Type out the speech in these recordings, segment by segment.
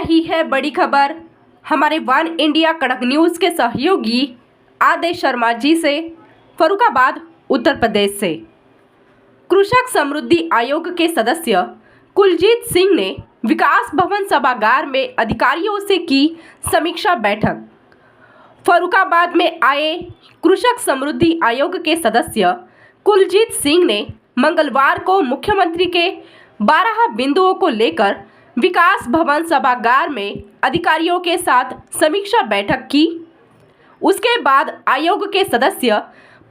रही है बड़ी खबर हमारे वन इंडिया कड़क न्यूज़ के सहयोगी आदेश शर्मा जी से। फर्रुखाबाद उत्तर प्रदेश से कृषक समृद्धि आयोग के सदस्य कुलजीत सिंह ने विकास भवन सभागार में अधिकारियों से की समीक्षा बैठक। फर्रुखाबाद में आए कृषक समृद्धि आयोग के सदस्य कुलजीत सिंह ने मंगलवार को मुख्यमंत्री के 12 बिंदुओं को लेकर विकास भवन सभागार में अधिकारियों के साथ समीक्षा बैठक की। उसके बाद आयोग के सदस्य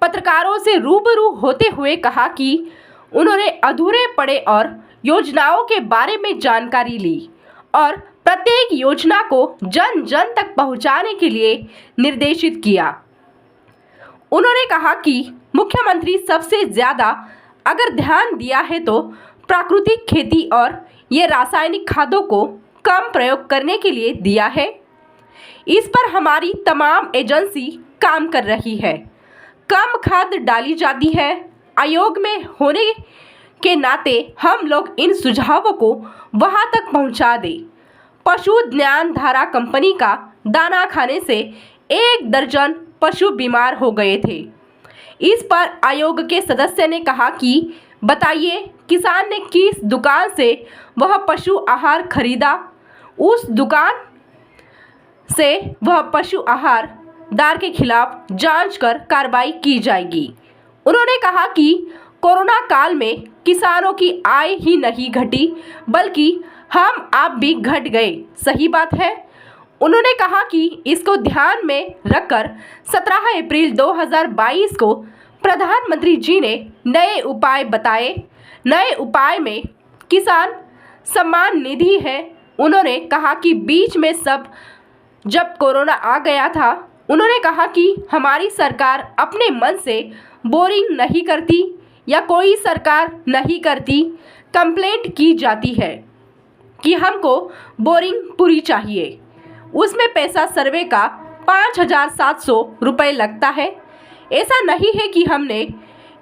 पत्रकारों से रूबरू होते हुए कहा कि उन्होंने अधूरे पड़े और योजनाओं के बारे में जानकारी ली और प्रत्येक योजना को जन जन तक पहुंचाने के लिए निर्देशित किया। उन्होंने कहा कि मुख्यमंत्री सबसे ज़्यादा अगर ध्यान दिया है तो प्राकृतिक खेती और ये रासायनिक खादों को कम प्रयोग करने के लिए दिया है। इस पर हमारी तमाम एजेंसी काम कर रही है, कम खाद डाली जाती है। आयोग में होने के नाते हम लोग इन सुझावों को वहां तक पहुंचा दें। पशु ज्ञान धारा कंपनी का दाना खाने से 1 दर्जन पशु बीमार हो गए थे। इस पर आयोग के सदस्य ने कहा कि बताइए किसान ने किस दुकान से वह पशु आहार खरीदा, उस दुकान से वह पशु आहार दार के खिलाफ जांच कर कार्रवाई की जाएगी। उन्होंने कहा कि कोरोना काल में किसानों की आय ही नहीं घटी बल्कि हम आप भी घट गए। सही बात है। उन्होंने कहा कि इसको ध्यान में रखकर 17 अप्रैल 2022 को प्रधानमंत्री जी ने नए उपाय बताए। नए उपाय में किसान सम्मान निधि है। उन्होंने कहा कि बीच में जब कोरोना आ गया था, उन्होंने कहा कि हमारी सरकार अपने मन से बोरिंग नहीं करती या कोई सरकार नहीं करती। कंप्लेंट की जाती है कि हमको बोरिंग पूरी चाहिए, उसमें पैसा सर्वे का 5,700 रुपये लगता है। ऐसा नहीं है कि हमने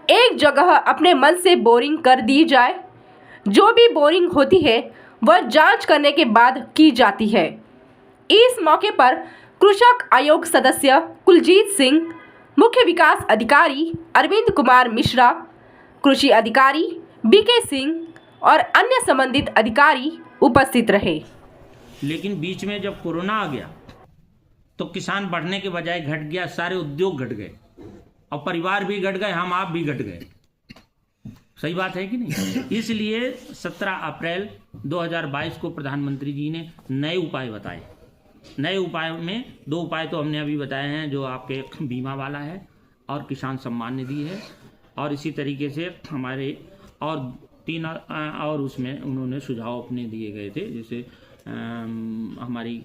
एक जगह अपने मन से बोरिंग कर दी जाए। जो भी बोरिंग होती है वह जांच करने के बाद की जाती है। इस मौके पर कृषक आयोग सदस्य कुलजीत सिंह, मुख्य विकास अधिकारी अरविंद कुमार मिश्रा, कृषि अधिकारी बीके सिंह और अन्य संबंधित अधिकारी उपस्थित रहे। लेकिन बीच में जब कोरोना आ गया तो किसान बढ़ने के बजाय घट गया, सारे उद्योग घट गए और परिवार भी घट गए, हम आप भी घट गए। सही बात है कि नहीं? इसलिए 17 अप्रैल 2022 को प्रधानमंत्री जी ने नए उपाय बताए। नए उपाय में 2 उपाय तो हमने अभी बताए हैं, जो आपके बीमा वाला है और किसान सम्मान निधि है, और इसी तरीके से हमारे और 3 और उसमें उन्होंने सुझाव अपने दिए गए थे, जैसे हमारी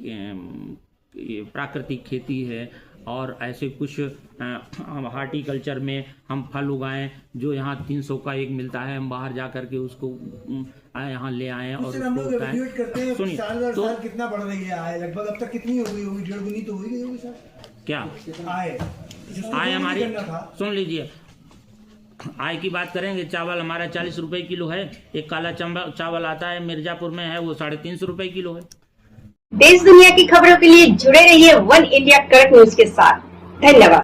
प्राकृतिक खेती है और ऐसे कुछ हार्टिकल्चर में हम फल उगाएं जो यहाँ 300 का एक मिलता है, हम बाहर जा करके उसको यहाँ ले आएं और उसको उगाएं। सुनिए तो कितना बढ़ रही है आय, लगभग अब तक कितनी हो गई होगी? 1.5 गुनी तो होगी सर। क्या आय हमारी? सुन लीजिए, आय की बात करेंगे। चावल हमारा 40 रुपए किलो है। एक काला चावल आता है मिर्जापुर में है, वो 350 रुपए किलो है। देश दुनिया की खबरों के लिए जुड़े रहिए वन इंडिया कड़क न्यूज के साथ। धन्यवाद।